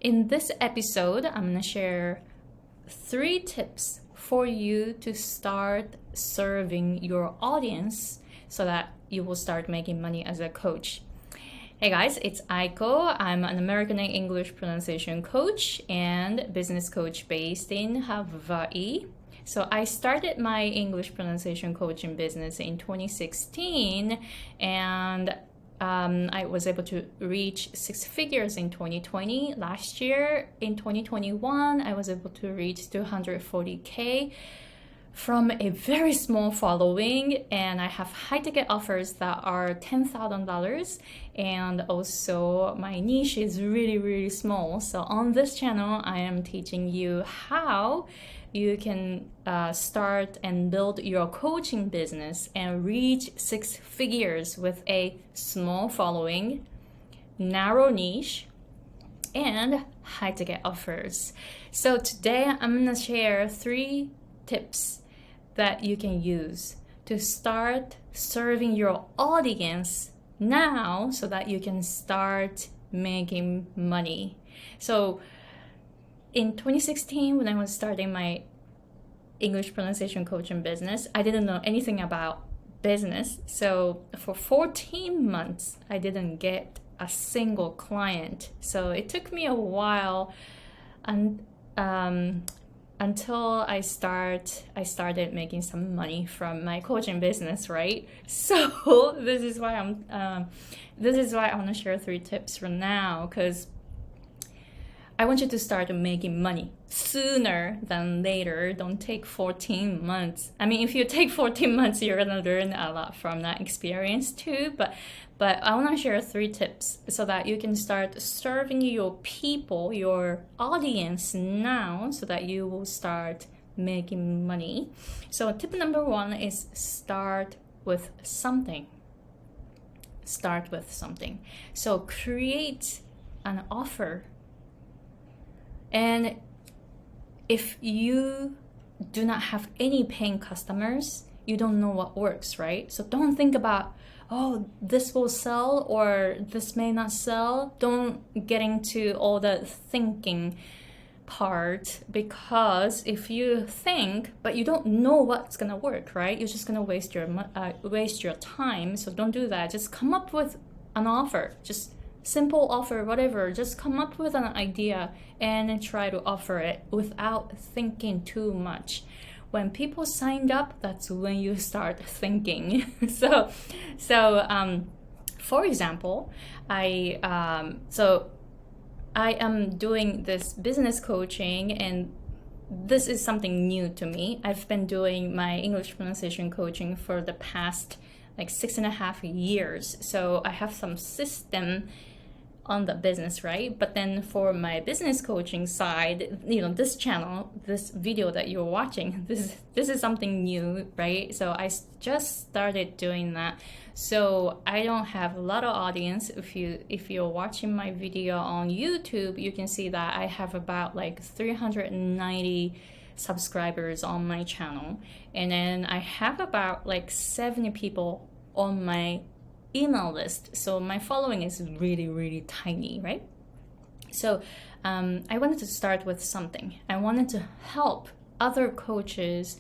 In this episode, I'm going to share 3 tips for you to start serving your audience so that you will start making money as a coach. Hey guys, it's Aiko. I'm an American English pronunciation coach and business coach based in Hawaii. So I started my English pronunciation coaching business in 2016, and I was able to reach 6 figures in 2020. Last year, in 2021, I was able to reach 240K from a very small following, and I have high ticket offers that are $10,000, and also my niche is really small. So on this channel, I am teaching you how you can start and build your coaching business and reach 6 figures with a small following, narrow niche, and high ticket offers. So today I'm gonna share 3 tips that you can use to start serving your audience now so that you can start making money. So in 2016, when I was starting my English pronunciation coaching business, I didn't know anything about business. So for 14 months, I didn't get a single client. So it took me a while until I started making some money from my coaching business, right? So this is why I want to share 3 tips for now, because I want you to start making money sooner than later. Don't take 14 months. I mean, if you take 14 months, you're gonna learn a lot from that experience too. But I want to share 3 tips so that you can start serving your people, your audience now, so that you will start making money. So tip number 1 is start with something. Start with something. So create an offer. And if you do not have any paying customers, you don't know what works, right? So don't think about, oh, this will sell or this may not sell. Don't get into all the thinking part, because if you think but you don't know what's gonna work, right, you're just gonna waste your time. So don't do that. Just come up with an offer, just simple offer, whatever. Just come up with an idea and try to offer it without thinking too much. When people signed up, that's when you start thinking. So for example, I am doing this business coaching, and this is something new to me. I've been doing my English pronunciation coaching for the past 6.5 years. So I have some system on the business, right? But then for my business coaching side, this channel, this video that you're watching, this is something new, right? So I just started doing that. So I don't have a lot of audience. If you're watching my video on YouTube, you can see that I have about 390 subscribers on my channel, and then I have about 70 people on my email list. So my following is really tiny, right? So I wanted to start with something. I wanted to help other coaches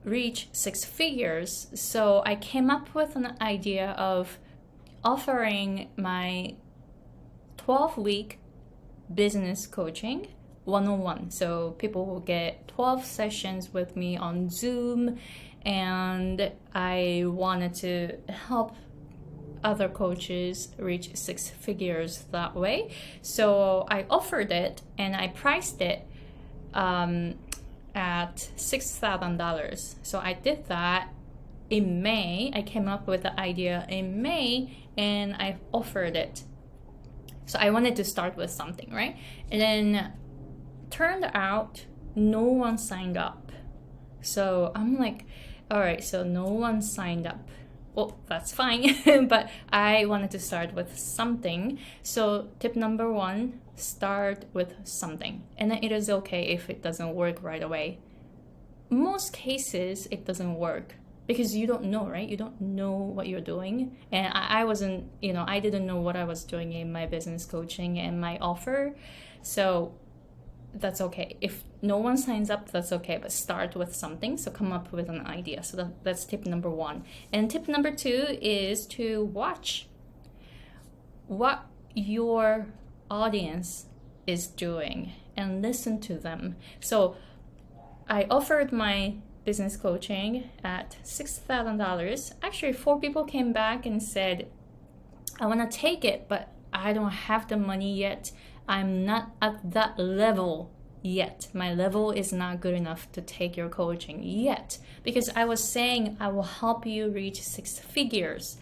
reach 6 figures. So I came up with an idea of offering my 12-week business coaching 101. So people will get 12 sessions with me on Zoom, and I wanted to help other coaches reach 6 figures that way. So I offered it and I priced it at $6,000. So I did that in May. I came up with the idea in May and I offered it. So I wanted to start with something, right? And then turned out no one signed up. So I'm like, all right, so no one signed up. Well, that's fine, but I wanted to start with something. So tip number 1, start with something. And then it is okay if it doesn't work right away. Most cases, it doesn't work because you don't know, right? You don't know what you're doing. And I wasn't, I didn't know what I was doing in my business coaching and my offer. So that's okay. If no one signs up, that's okay, but start with something. So come up with an idea. So that's tip number 1. And tip number 2 is to watch what your audience is doing and listen to them. So I offered my business coaching at $6,000. Actually, 4 people came back and said, I want to take it, but I don't have the money yet. I'm not at that level yet. My level is not good enough to take your coaching yet. Because I was saying I will help you reach 6 figures.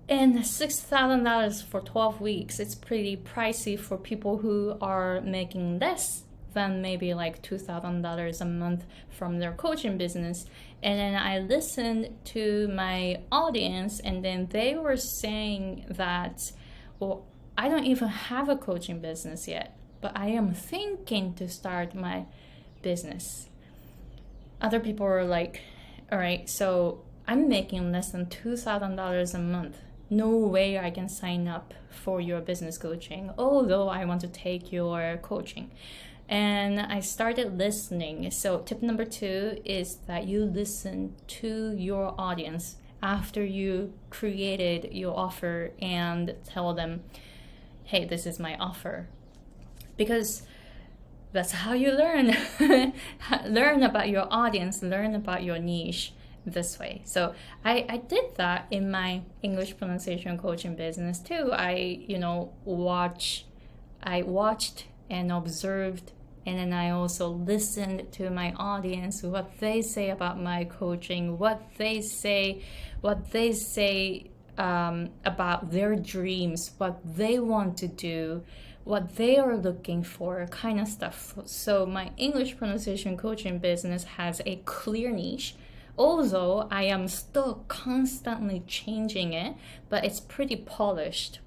And $6,000 for 12 weeks, it's pretty pricey for people who are making less than maybe like $2,000 a month from their coaching business. And then I listened to my audience, and then they were saying that, well, I don't even have a coaching business yet, but I am thinking to start my business. Other people are like, all right, so I'm making less than $2,000 a month. No way I can sign up for your business coaching, although I want to take your coaching. And I started listening. So tip number 2 is that you listen to your audience after you created your offer and tell them, hey, this is my offer. Because that's how you learn. Learn about your audience, learn about your niche this way. So I did that in my English pronunciation coaching business too. I watched and observed, and then I also listened to my audience, what they say about my coaching, what they say about their dreams, what they want to do, what they are looking for, kind of stuff. So my English pronunciation coaching business has a clear niche, although I am still constantly changing it, but it's pretty polished.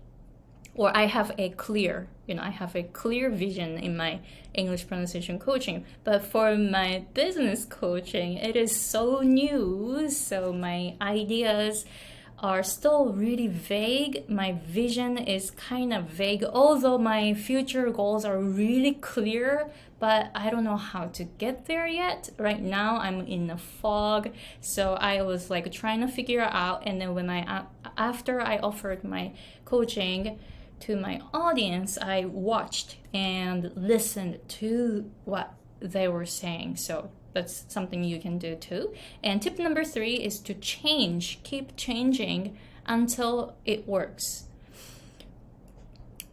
Or I have a clear vision in my English pronunciation coaching. But for my business coaching, it is so new. So my ideas are still really vague. My vision is kind of vague, although my future goals are really clear, but I don't know how to get there yet. Right now, I'm in a fog. So I was like trying to figure out. And then after I offered my coaching to my audience, I watched and listened to what they were saying. So that's something you can do too. And tip number 3 is to keep changing until it works.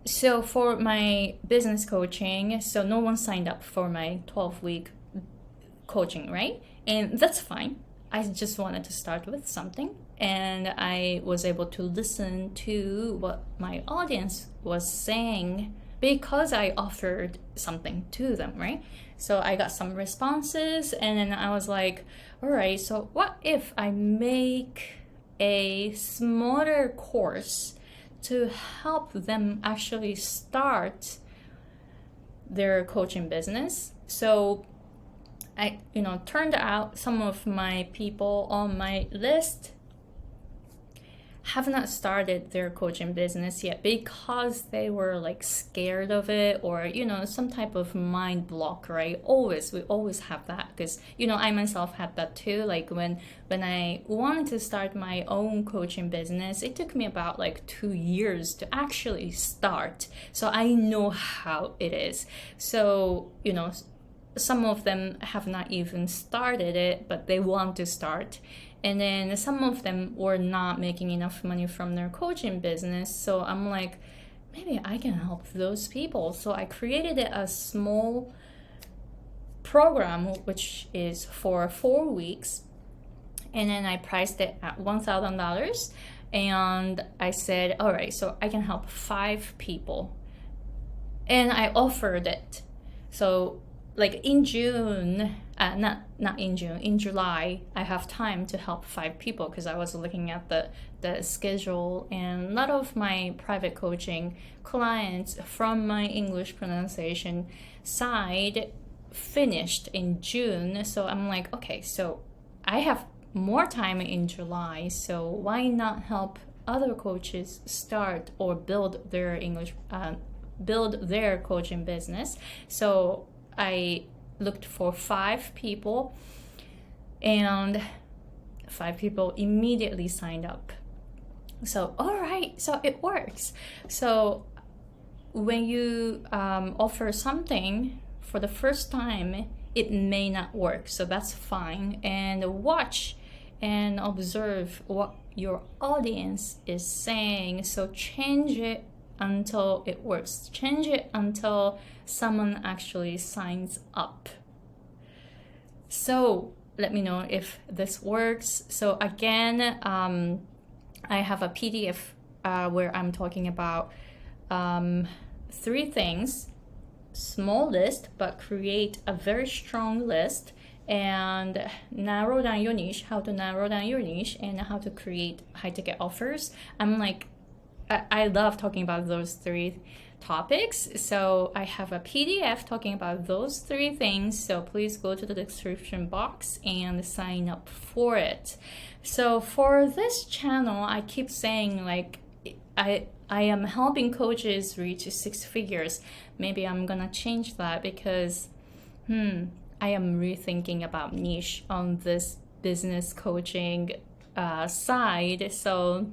So for my business coaching, so no one signed up for my 12-week coaching, right? And that's fine. I just wanted to start with something. And I was able to listen to what my audience was saying because I offered something to them, right? So I got some responses, and then I was like, all right, so what if I make a smaller course to help them actually start their coaching business? So I, turned out some of my people on my list have not started their coaching business yet because they were like scared of it, or some type of mind block, right? We always have that, because I myself had that too. Like when I wanted to start my own coaching business, it took me about like 2 years to actually start. So I know how it is. So some of them have not even started it, but they want to start. And then some of them were not making enough money from their coaching business. So I'm like, maybe I can help those people. So I created a small program, which is for 4 weeks. And then I priced it at $1,000. And I said, all right, so I can help 5 people. And I offered it. So like in June, in July, I have time to help 5 people, because I was looking at the schedule, and a lot of my private coaching clients from my English pronunciation side finished in June. So I'm like, okay, so I have more time in July, so why not help other coaches start or build their build their coaching business? So I looked for 5 people, and 5 people immediately signed up. So all right, so it works. So when you offer something for the first time, it may not work, so that's fine. And watch and observe what your audience is saying. So change it until it works. Change it until someone actually signs up. So let me know if this works. So again, I have a PDF where I'm talking about 3 things. Small list, but create a very strong list, and narrow down your niche, how to narrow down your niche, and how to create high ticket offers. I love talking about those 3 topics. So I have a PDF talking about those 3 things. So please go to the description box and sign up for it. So for this channel, I keep saying like, I am helping coaches reach 6 figures. Maybe I'm gonna change that because I am rethinking about niche on this business coaching side. So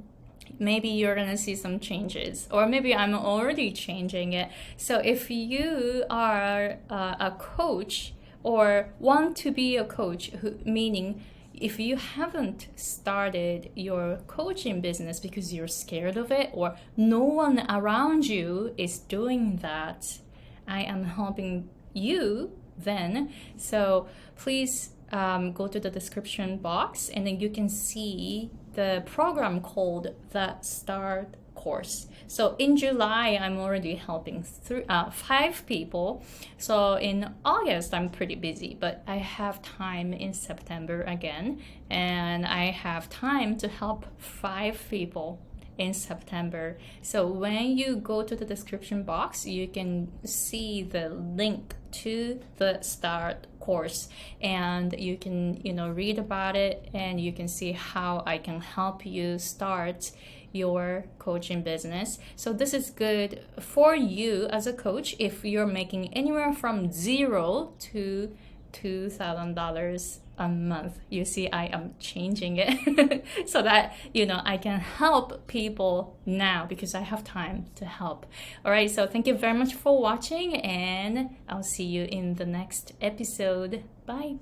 maybe you're gonna see some changes, or maybe I'm already changing it. So if you are a coach or want to be a coach, meaning if you haven't started your coaching business because you're scared of it or no one around you is doing that, I am helping you then. So please go to the description box, and then you can see the program called the Start Course. So in July, I'm already helping 5 people. So in August, I'm pretty busy, but I have time in September again, and I have time to help 5 people in September. So when you go to the description box, you can see the link to the Start Course, and you can read about it, and you can see how I can help you start your coaching business. So this is good for you as a coach if you're making anywhere from $0 to $2,000 a month. You see, I am changing it so that I can help people now because I have time to help. All right, so thank you very much for watching, and I'll see you in the next episode. Bye.